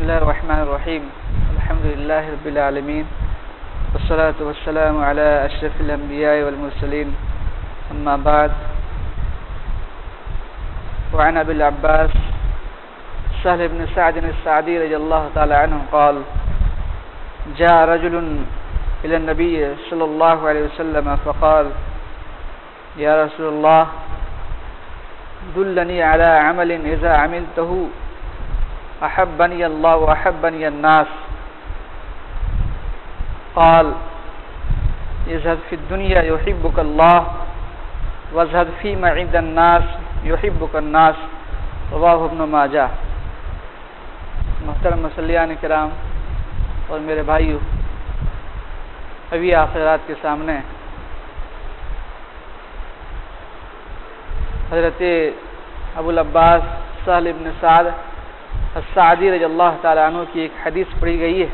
الله الرحمن الرحيم. الحمد لله رب العالمين، والصلاة والسلام على أشرف الأنبياء والمرسلين، أما بعد. وعن أبي العباس سهل بن سعد السعدي رضي الله تعالى عنه قال: جاء رجل إلى النبي صلى الله عليه وسلم فقال: يا رسول الله، دلني على عمل إذا عملته أحبني الله وأحبني الناس. قال: اذهب في الدنيا يحبك الله، واذهب فيما عند الناس يحبك الناس. رواه ابن ماجہ. محترم مسلیان کرام اور میرے بھائیو، ابھی آخرات کے سامنے حضرت ابو العباس سہل بن سعد السعدی رضی اللہ تعالیٰ عنہ کی ایک حدیث پڑھی گئی ہے،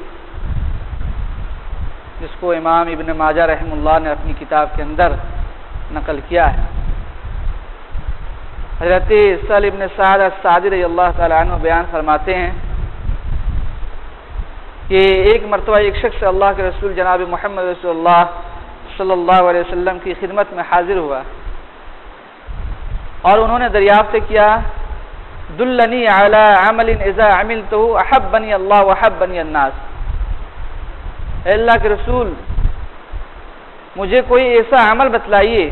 جس کو امام ابن ماجہ رحمہ اللہ نے اپنی کتاب کے اندر نقل کیا ہے. حضرت سہل بن سعد السعدی رضی اللہ تعالیٰ عنہ بیان فرماتے ہیں کہ ایک مرتبہ ایک شخص اللہ کے رسول جناب محمد رسول اللہ صلی اللہ علیہ وسلم کی خدمت میں حاضر ہوا اور انہوں نے دریافت کیا: دلنی علی عمل اذا عملته احبنی اللہ واحبنی الناس. اے اللہ کے رسول، مجھے کوئی ایسا عمل بتلائیے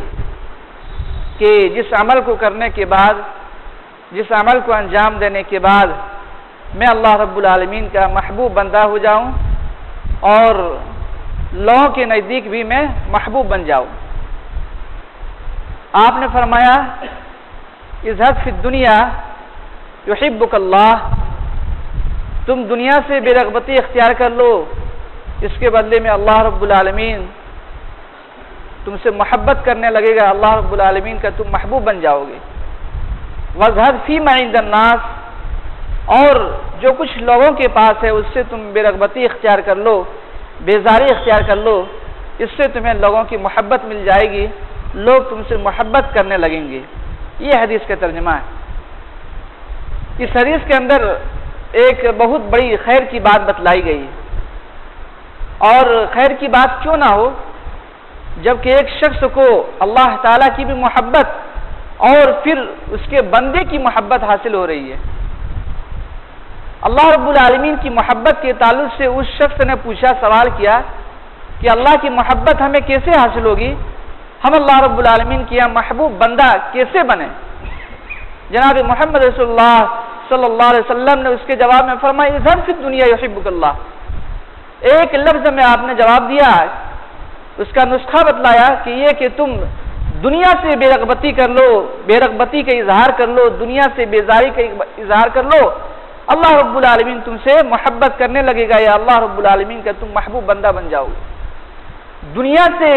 کہ جس عمل کو کرنے کے بعد، جس عمل کو انجام دینے کے بعد میں اللہ رب العالمین کا محبوب بندہ ہو جاؤں اور لوگوں کے نزدیک بھی میں محبوب بن جاؤں. آپ نے فرمایا: اذهب فی الدنیا یحبک اللہ. تم دنیا سے بے رغبتی اختیار کر لو، اس کے بدلے میں اللہ رب العالمین تم سے محبت کرنے لگے گا، اللہ رب العالمین کا تم محبوب بن جاؤ گے. واذهب فیما عند الناس، اور جو کچھ لوگوں کے پاس ہے اس سے تم بے رغبتی اختیار کر لو، بیزاری اختیار کر لو، اس سے تمہیں لوگوں کی محبت مل جائے گی، لوگ تم سے محبت کرنے لگیں گے. یہ حدیث کا ترجمہ ہے. اس حدیث کے اندر ایک بہت بڑی خیر کی بات بتلائی گئی ہے، اور خیر کی بات کیوں نہ ہو جبکہ ایک شخص کو اللہ تعالیٰ کی بھی محبت اور پھر اس کے بندے کی محبت حاصل ہو رہی ہے. اللہ رب العالمین کی محبت کے تعلق سے اس شخص نے پوچھا، سوال کیا کہ اللہ کی محبت ہمیں کیسے حاصل ہوگی، ہم اللہ رب العالمین کی محبوب بندہ کیسے بنے. جناب محمد رسول اللہ صلی اللہ علیہ وسلم نے اس کے جواب میں فرمایا: اذهب فی الدنیا یحبک اللہ. ایک لفظ میں آپ نے جواب دیا، اس کا نسخہ بتلایا کہ یہ کہ تم دنیا سے بے رغبتی کر لو، بے رغبتی کا اظہار کر لو، دنیا سے بیزاری کا اظہار کر لو، اللہ رب العالمین تم سے محبت کرنے لگے گا، یا اللہ رب العالمین کا تم محبوب بندہ بن جاؤ گے. دنیا سے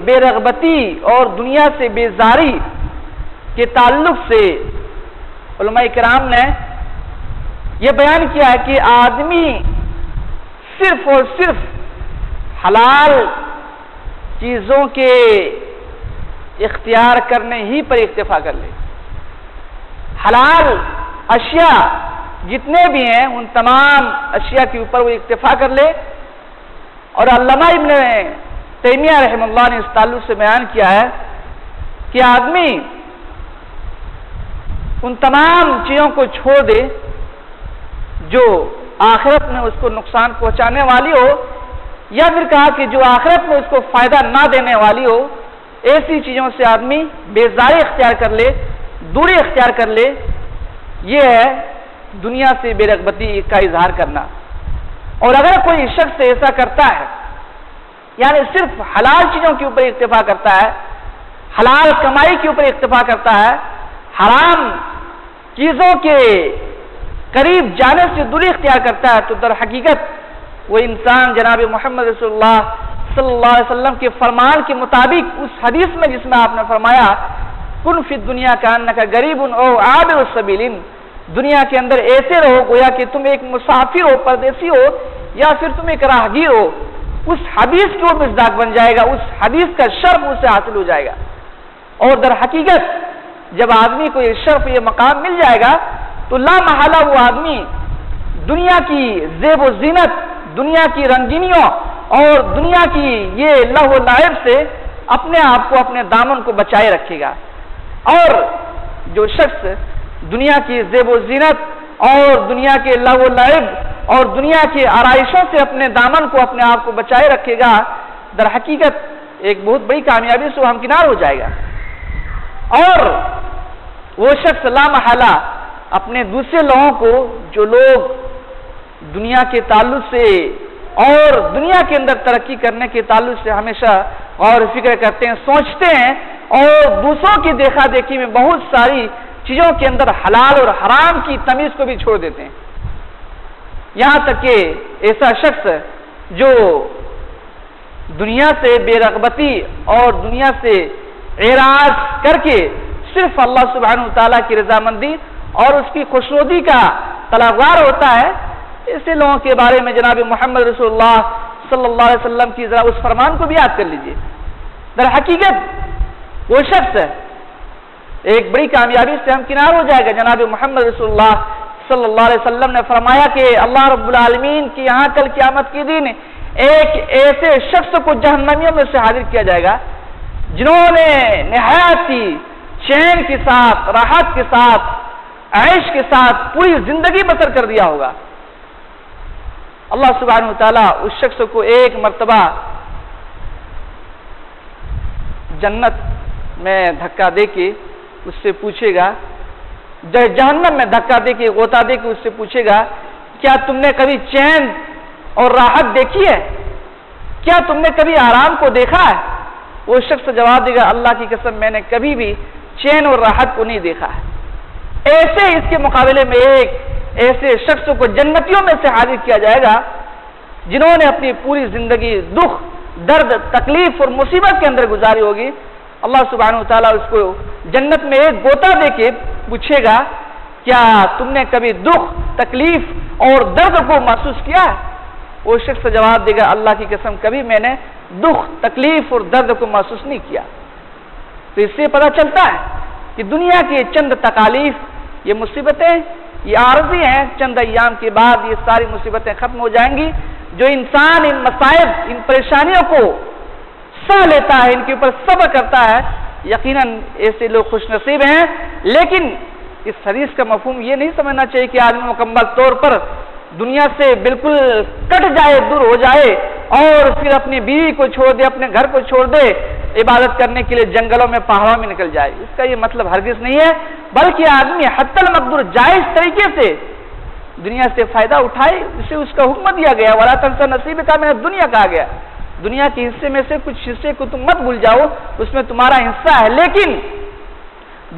بے رغبتی اور دنیا سے بیزاری کے تعلق سے علماء کرام نے یہ بیان کیا ہے کہ آدمی صرف اور صرف حلال چیزوں کے اختیار کرنے ہی پر اکتفا کر لے. حلال اشیاء جتنے بھی ہیں ان تمام اشیاء کے اوپر وہ اکتفا کر لے. اور علامہ ابن تیمیہ رحمہ اللہ نے اس تعلق سے بیان کیا ہے کہ آدمی ان تمام چیزوں کو چھوڑ دے جو آخرت میں اس کو نقصان پہنچانے والی ہو، یا پھر کہا کہ جو آخرت میں اس کو فائدہ نہ دینے والی ہو، ایسی چیزوں سے آدمی بیزاری اختیار کر لے، دوری اختیار کر لے. یہ ہے دنیا سے بے رغبتی کا اظہار کرنا. اور اگر کوئی شخص ایسا کرتا ہے، یعنی صرف حلال چیزوں کے اوپر اکتفا کرتا ہے، حلال کمائی کے اوپر اکتفا کرتا ہے، حرام چیزوں کے قریب جانے سے دوری اختیار کرتا ہے، تو در حقیقت وہ انسان جناب محمد رسول اللہ صلی اللہ علیہ وسلم کے فرمان کے مطابق اس حدیث میں جس میں آپ نے فرمایا: کن فی الدنیا کانک غریب او عابر السبیل، دنیا کے اندر ایسے رہو گویا کہ تم ایک مسافر ہو، پردیسی ہو، یا پھر تم ایک راہگیر ہو. اس حدیث کی وہ مصداق بن جائے گا، اس حدیث کا شرف اسے حاصل ہو جائے گا. اور در حقیقت جب آدمی کو یہ شرف، یہ مقام مل جائے گا تو لا محالہ وہ آدمی دنیا کی زیب و زینت، دنیا کی رنگینیوں اور دنیا کی یہ لہو و لعب سے اپنے آپ کو، اپنے دامن کو بچائے رکھے گا۔ اور جو شخص دنیا کی زیب و زینت اور دنیا کے لہو و لعب اور دنیا کی آرائشوں سے اپنے دامن کو، اپنے آپ کو بچائے رکھے گا، در حقیقت ایک بہت بڑی کامیابی سے وہ ہمکنار ہو جائے گا۔ اور وہ شخص لا محالہ اپنے دوسرے لوگوں کو، جو لوگ دنیا کے تعلق سے اور دنیا کے اندر ترقی کرنے کے تعلق سے ہمیشہ غور و فکر کرتے ہیں، سوچتے ہیں اور دوسروں کی دیکھا دیکھی میں بہت ساری چیزوں کے اندر حلال اور حرام کی تمیز کو بھی چھوڑ دیتے ہیں، یہاں تک کہ ایسا شخص جو دنیا سے بے رغبتی اور دنیا سے اعراض کر کے صرف اللہ سبحانہ وتعالیٰ کی رضامندی اور اس کی خوشنودی کا طلبگار ہوتا ہے، ایسے لوگوں کے بارے میں جناب محمد رسول اللہ صلی اللہ علیہ وسلم کی ذرا اس فرمان کو بھی یاد کر لیجئے۔ در حقیقت وہ شخص ایک بڑی کامیابی سے ہمکنار ہو جائے گا۔ جناب محمد رسول اللہ صلی اللہ علیہ وسلم نے فرمایا کہ اللہ رب العالمین کی یہاں کل قیامت کے دن ایک ایسے شخص کو جہنمیوں میں سے حاضر کیا جائے گا جنہوں نے نہایت ہی چین کے ساتھ، راحت کے ساتھ، عیش کے ساتھ پوری زندگی بسر کر دیا ہوگا۔ اللہ سبحانہ وتعالیٰ اس شخص کو ایک مرتبہ جنت میں دھکا دے کے اس سے پوچھے گا، جہنم میں دھکا دے کے، غوطہ دے کے اس سے پوچھے گا، کیا تم نے کبھی چین اور راحت دیکھی ہے؟ کیا تم نے کبھی آرام کو دیکھا ہے؟ وہ شخص جواب دے گا، اللہ کی قسم میں نے کبھی بھی چین اور راحت کو نہیں دیکھا ہے۔ ایسے اس کے مقابلے میں ایک ایسے شخص کو جنتیوں میں سے حاضر کیا جائے گا جنہوں نے اپنی پوری زندگی دکھ، درد، تکلیف اور مصیبت کے اندر گزاری ہوگی۔ اللہ سبحانہ وتعالیٰ اس کو جنت میں ایک غوطہ دے کے پوچھے گا، کیا تم نے کبھی دکھ، تکلیف اور درد کو محسوس کیا ہے؟ وہ شخص جواب دے گا، اللہ کی قسم کبھی میں نے دکھ، تکلیف اور درد کو محسوس نہیں کیا۔ تو اس سے پتہ چلتا ہے کہ دنیا کی چند تکالیف، یہ مصیبتیں، یہ عارضی ہیں، چند ایام کے بعد یہ ساری مصیبتیں ختم ہو جائیں گی۔ جو انسان ان مصائب، ان پریشانیوں کو سہ لیتا ہے، ان کے اوپر صبر کرتا ہے، یقیناً ایسے لوگ خوش نصیب ہیں۔ لیکن اس حدیث کا مفہوم یہ نہیں سمجھنا چاہیے کہ آدمی مکمل طور پر دنیا سے بالکل کٹ جائے، دور ہو جائے اور پھر اپنی بیوی کو چھوڑ دے، اپنے گھر کو چھوڑ دے، عبادت کرنے کے لیے جنگلوں میں، پہاڑوں میں نکل جائے۔ اس کا یہ مطلب ہرگز نہیں ہے، بلکہ آدمی حتی المقدور جائز طریقے سے دنیا سے فائدہ اٹھائے، اسے اس کا حکم دیا گیا، وَلَا تَنْسَ نَصِيبَكَ مِنَ الدُّنْيَا کہا گیا، دنیا کے حصے میں سے کچھ حصے کو تم مت بھول جاؤ، اس میں تمہارا حصہ ہے۔ لیکن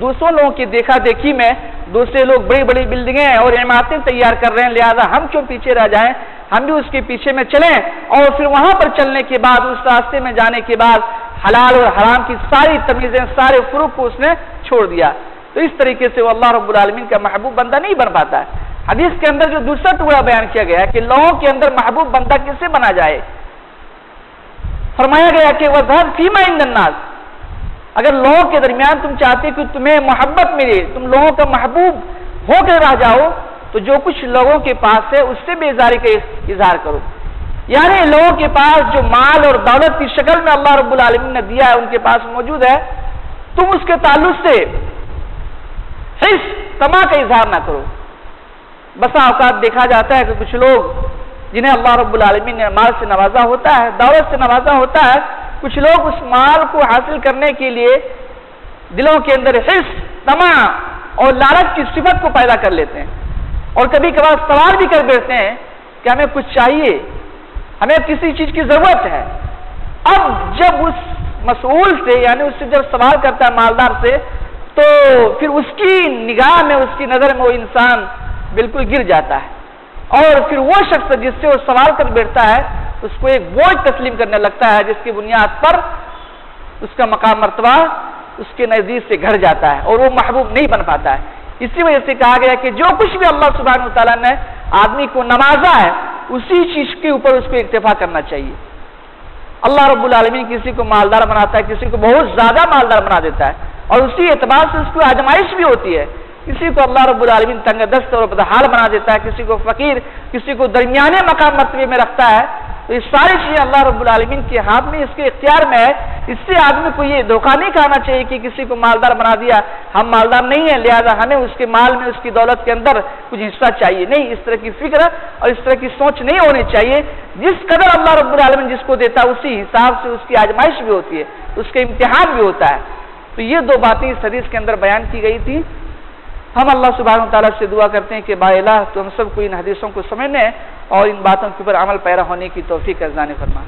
دوسروں لوگوں کی دیکھا دیکھی میں دوسرے لوگ بڑی بڑی بلڈنگیں اور عمارتیں تیار کر رہے ہیں، لہذا ہم کیوں پیچھے رہ جائیں، ہم بھی اس کے پیچھے میں چلیں، اور پھر وہاں پر چلنے کے بعد، اس راستے میں جانے کے بعد حلال اور حرام کی ساری تمیزیں، سارے فروق کو اس نے چھوڑ دیا۔ تو اس طریقے سے وہ اللہ رب العالمین کا محبوب بندہ نہیں بن پاتا ہے۔ حدیث کے اندر جو دوسرا ٹکڑا بیان کیا گیا ہے کہ لوگوں کے اندر محبوب بندہ کیسے بنا جائے، فرمایا گیا کہ وَذْهَبْ فِي مَا عِندَ النَّاسِ، اگر لوگوں کے درمیان تم چاہتے کہ تمہیں محبت ملے، تم لوگوں کا محبوب ہو کے رہ جاؤ، تو جو کچھ لوگوں کے پاس ہے اس سے بیزاری کا اظہار کرو۔ یعنی لوگوں کے پاس جو مال اور دولت کی شکل میں اللہ رب العالمین نے دیا ہے، ان کے پاس موجود ہے، تم اس کے تعلق سے حس، طمع کا اظہار نہ کرو۔ بسا اوقات دیکھا جاتا ہے کہ کچھ لوگ جنہیں اللہ رب العالمین نے مال سے نوازا ہوتا ہے، دولت سے نوازا ہوتا ہے، کچھ لوگ اس مال کو حاصل کرنے کے لیے دلوں کے اندر حس، طمع اور لالچ کی صفت کو پیدا کر لیتے ہیں، اور کبھی کبھار سوال بھی کر بیٹھتے ہیں کہ ہمیں کچھ چاہیے، ہمیں کسی چیز کی ضرورت ہے۔ اب جب اس مسئول سے، یعنی اس سے جب سوال کرتا ہے مالدار سے، تو پھر اس کی نگاہ میں، اس کی نظر میں وہ انسان بالکل گر جاتا ہے، اور پھر وہ شخص جس سے وہ سوال کر بیٹھتا ہے اس کو ایک بوجھ تسلیم کرنے لگتا ہے، جس کی بنیاد پر اس کا مقام مرتبہ اس کے نزدیک سے گھٹ جاتا ہے اور وہ محبوب نہیں بن پاتا ہے۔ اسی وجہ سے کہا گیا کہ جو کچھ بھی اللہ سبحانہ وتعالیٰ نے آدمی کو نوازا ہے، اسی چیز کے اوپر اس کو اکتفا کرنا چاہیے۔ اللہ رب العالمین کسی کو مالدار بناتا ہے، کسی کو بہت زیادہ مالدار بنا دیتا ہے، اور اسی اعتبار سے اس کو آزمائش بھی ہوتی ہے کسی کو اللہ رب العالمین تنگ دست اور بدحال بنا دیتا ہے، کسی کو فقیر، کسی کو درمیانے مقام مرتبے میں رکھتا ہے. تو یہ ساری چیزیں اللہ رب العالمین کے ہاتھ میں، اس کے اختیار میں ہے. اس سے آدمی کو یہ دھوکہ نہیں کھانا چاہیے کہ کسی کو مالدار بنا دیا، ہم مالدار نہیں ہیں لہذا ہمیں اس کے مال میں، اس کی دولت کے اندر کچھ حصہ چاہیے. نہیں، اس طرح کی فکر اور اس طرح کی سوچ نہیں ہونی چاہیے. جس قدر اللہ رب العالمین جس کو دیتا ہے اسی حساب سے اس کی آزمائش بھی ہوتی ہے، اس کے امتحان بھی ہوتا ہے. تو یہ دو باتیں اس حدیث کے اندر بیان کی گئی تھی. ہم اللہ سبحانہ و تعالیٰ سے دعا کرتے ہیں کہ با الہ تو ہم سب کو ان حدیثوں کو سمجھنے اور ان باتوں کے اوپر عمل پیرا ہونے کی توفیق عطا فرما.